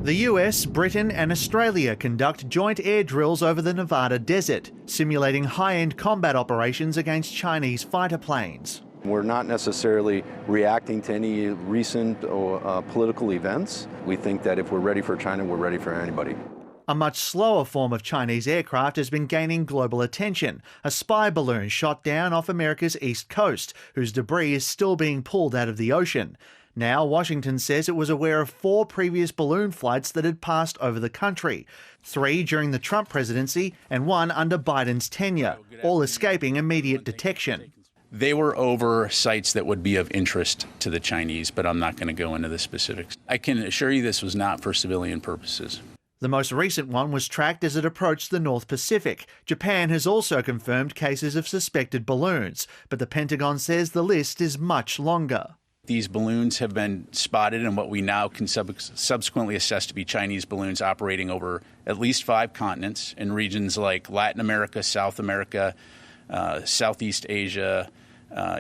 The US, Britain and Australia conduct joint air drills over the Nevada desert, simulating high-end combat operations against Chinese fighter planes. We're not necessarily reacting to any recent political events. We think that if we're ready for China, we're ready for anybody. A much slower form of Chinese aircraft has been gaining global attention. A spy balloon shot down off America's east coast, whose debris is still being pulled out of the ocean. Now, Washington says it was aware of 4 previous balloon flights that had passed over the country, 3 during the Trump presidency and 1 under Biden's tenure, all escaping immediate detection. They were over sites that would be of interest to the Chinese, but I'm not going to go into the specifics. I can assure you this was not for civilian purposes. The most recent one was tracked as it approached the North Pacific. Japan has also confirmed cases of suspected balloons, but the Pentagon says the list is much longer. These balloons have been spotted in what we now can subsequently assess to be Chinese balloons operating over at least 5 continents in regions like Latin America, South America, Southeast Asia,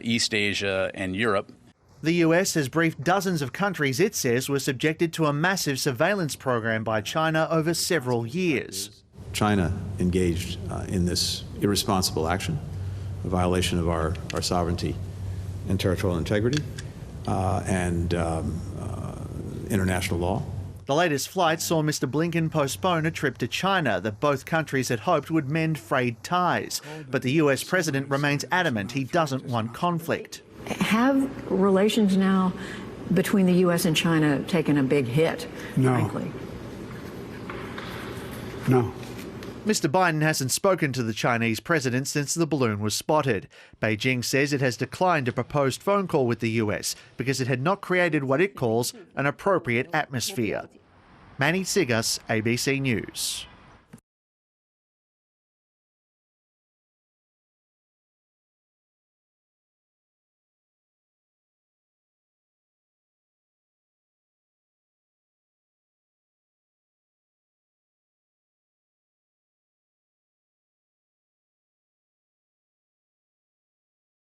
East Asia, and Europe. The US has briefed dozens of countries it says were subjected to a massive surveillance program by China over several years. China engaged in this irresponsible action, a violation of our sovereignty and territorial integrity and international law. The latest flight saw Mr. Blinken postpone a trip to China that both countries had hoped would mend frayed ties. But the US president remains adamant he doesn't want conflict. Have relations now between the U.S. and China taken a big hit, frankly? No. Mr. Biden hasn't spoken to the Chinese president since the balloon was spotted. Beijing says it has declined a proposed phone call with the US because it had not created what it calls an appropriate atmosphere. Manny Tsigas, ABC News.